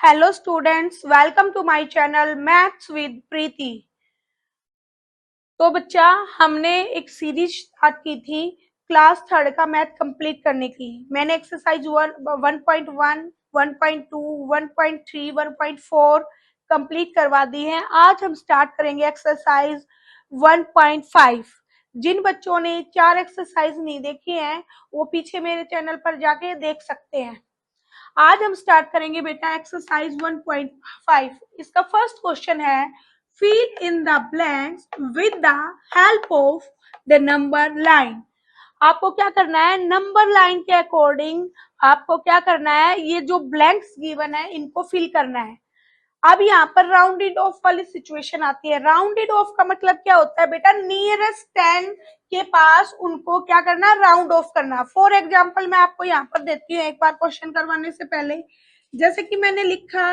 Hello students, welcome to my channel maths with Preeti. तो बच्चा, हमने एक सीरीज स्टार्ट की थी क्लास थर्ड का मैथ कंप्लीट करने की। मैंने एक्सरसाइज 1.1, 1.2, 1.3, 1.4 कंप्लीट करवा दी है। आज हम स्टार्ट करेंगे एक्सरसाइज 1.5। जिन बच्चों ने 4 एक्सरसाइज नहीं देखी हैं वो पीछे मेरे चैनल पर जाके देख सकते हैं। आज हम स्टार्ट करेंगे बेटा एक्सरसाइज 1.5। इसका फर्स्ट क्वेश्चन है fill in the blanks with the help of the number line. आपको क्या करना है, नंबर लाइन के अकॉर्डिंग आपको क्या करना है, ये जो ब्लैंक्स गिवन है इनको फिल करना है। अब यहाँ पर राउंडेड ऑफ वाली सिचुएशन आती है। राउंडेड ऑफ का मतलब क्या होता है बेटा, नियरेस्ट 10 के पास उनको क्या करना, राउंड ऑफ करना। फॉर एग्जाम्पल मैं आपको यहाँ पर देती हूँ एक बार क्वेश्चन करवाने से पहले। जैसे कि मैंने लिखा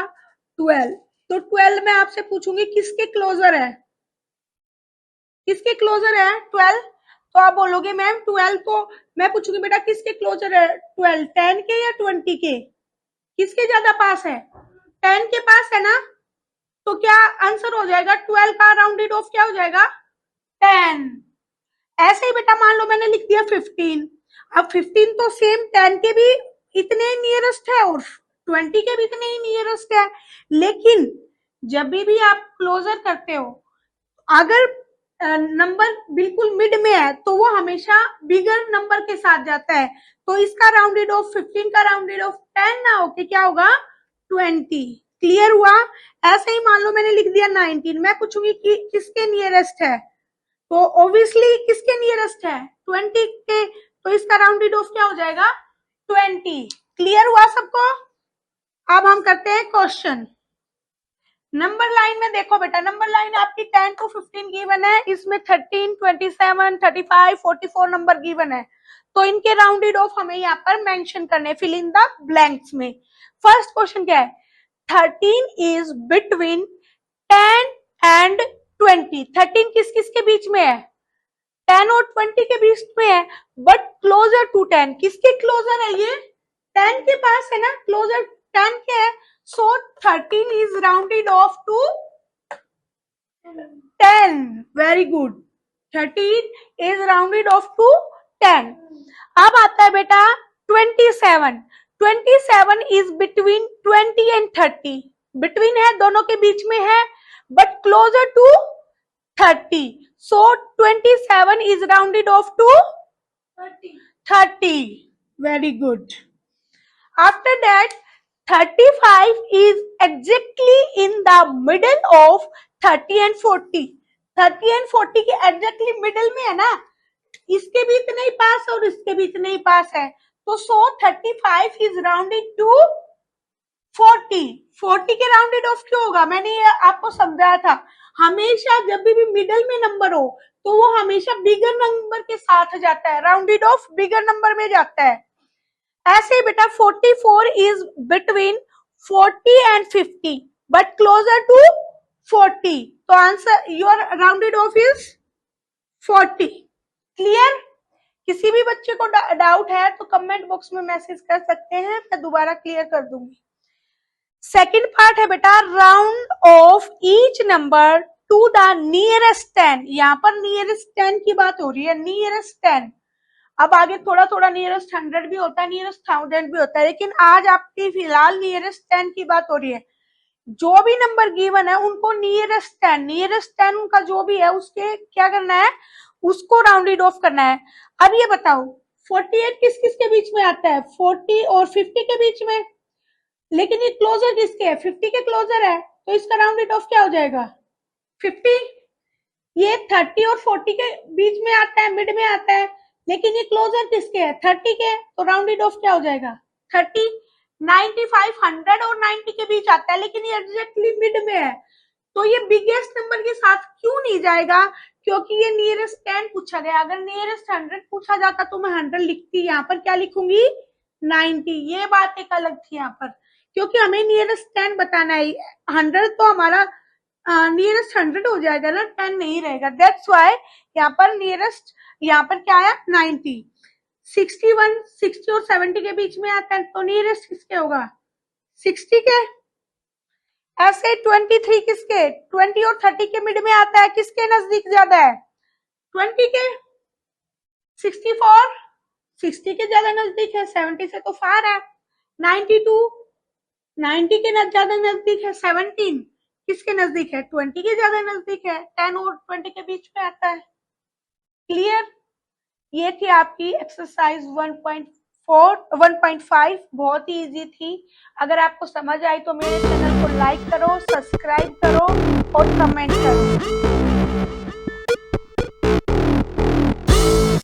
12, तो 12 मैं आपसे पूछूंगी किसके क्लोजर है, किसके क्लोजर है 12। तो आप बोलोगे मैम 12, तो मैं पूछूंगी बेटा किसके क्लोजर है 12, 10 के या 20 के, किसके ज्यादा पास है, 10 के पास है ना। तो क्या आंसर हो जाएगा 12 का राउंडेड ऑफ क्या हो जाएगा 10। ऐसे ही बेटा मान लो मैंने लिख दिया 15। अब 15 तो सेम 10 के भी इतने नियरेस्ट है और 20 के भी इतने ही नियरेस्ट है। लेकिन जब भी आप क्लोजर करते हो, अगर नंबर बिल्कुल मिड में है तो वो हमेशा बिगर नंबर के साथ जाता है। तो इसका राउंडेड ऑफ 15 का राउंडेड ऑफ 10 ना होके क्या होगा 20। क्लियर हुआ। ऐसे ही मान लो मैंने लिख दिया 19, मैं पूछूंगी कि किसके नियरेस्ट है, तो ऑब्वियसली किसके नियरेस्ट है 20 के। तो इसका राउंडेड ऑफ क्या हो जाएगा 20। क्लियर हुआ सबको। अब हम करते हैं क्वेश्चन। नंबर लाइन में देखो बेटा, नंबर लाइन आपकी 10 to 15 गिवन है, इसमें 13, 27, 35, 44 नंबर गिवन है। तो इनके राउंडेड ऑफ हमें यहाँ पर मेंशन करने, फिल इन द ब्लैंक्स में। फर्स्ट क्वेश्चन क्या है, 13 इज बिटवीन 10 एंड 20। 13 किस किस के बीच में है, 10 और 20 के बीच में है, बट क्लोजर टू 10। किसके क्लोजर है ये, 10 के पास है ना, क्लोजर 10 के है। So 13 is rounded off to 10. Very good. 13 is rounded off to 10. अब आता है बेटा 27. 27 is between 20 and 30. Between है, दोनों के बीच में है, but closer to 30. So 27 is rounded off to 30. Very good. After that 35 is exactly in the middle of 30 and 40. 30 and 40 के exactly middle में है ना, इसके भी इतने ही पास और इसके भी इतने ही पास है। तो 35 is rounded to 40. 40 के राउंडेड ऑफ क्यों होगा, मैंने ये आपको समझाया था। हमेशा जब भी मिडल में नंबर हो तो वो हमेशा बिगर नंबर के साथ जाता है, राउंडेड ऑफ बिगर नंबर में जाता है। ऐसे ही बेटा 44 is between 40 and 50 but closer to 40। तो answer your rounded off is 40। Clear. किसी भी बच्चे को डाउट है तो कमेंट बॉक्स में मैसेज कर सकते हैं, मैं दोबारा क्लियर कर दूंगी। सेकंड पार्ट है बेटा round of each number two the nearest 10। यहाँ पर नियरेस्ट 10 की बात हो रही है, नियरेस्ट 10। अब आगे थोड़ा थोड़ा नियरेस्ट 100 भी होता है, नियरेस्ट 1000 भी होता है, लेकिन आज आपकी फिलहाल नियरेस्ट 10 की बात हो रही है। जो भी नंबर गिवन है उनको नियरेस्ट 10, नियरेस्ट 10 उनका जो भी है उसके क्या करना है, उसको राउंडेड ऑफ करना है। अब ये बताओ 48 किस किस के बीच में आता है, 40 और 50 के बीच में, लेकिन ये क्लोजर किसके है, 50 के क्लोजर है। तो इसका राउंडेड ऑफ क्या हो जाएगा 50। ये 30 और 40 के बीच में आता है, मिड में आता है, लेकिन ये क्लोजर किसके है 30 के। तो राउंडेड ऑफ क्या हो जाएगा 30। 95, 100 और 90 के बीच आता है, लेकिन ये एग्जैक्टली मिड में है। तो ये बिगेस्ट नंबर के साथ क्यों नहीं जाएगा, क्योंकि ये नियरेस्ट 10 पूछा गया। अगर नियरेस्ट 100 पूछा जाता तो मैं 100 लिखती, यहाँ पर क्या लिखूंगी 90। ये बात एक अलग थी यहाँ पर, क्योंकि हमें नियरेस्ट 10 बताना है। 100 तो हमारा नियरेस्ट 100 हो जाएगा ना, 10 नहीं रहेगा। दैट्स वाई यहाँ पर नियरेस्ट, यहाँ पर क्या है 90। 61, 60 और 70 के बीच में आता है, तो नियरेस्ट किसके होगा 60 के। ऐसे 23 किसके 20 और 30 के मिड में आता है, किसके नजदीक ज्यादा है 20 के। 64 60 के ज्यादा नजदीक है, 70 से तो फार है। 92 90 के ज्यादा नजदीक है। 17 किसके नजदीक है 20 के ज्यादा नजदीक है। 10 और 20 के बीच में आता है। क्लियर। ये थी आपकी एक्सरसाइज 1.5 बहुत ही इजी थी। अगर आपको समझ आई तो मेरे चैनल को लाइक करो, सब्सक्राइब करो और कमेंट करो।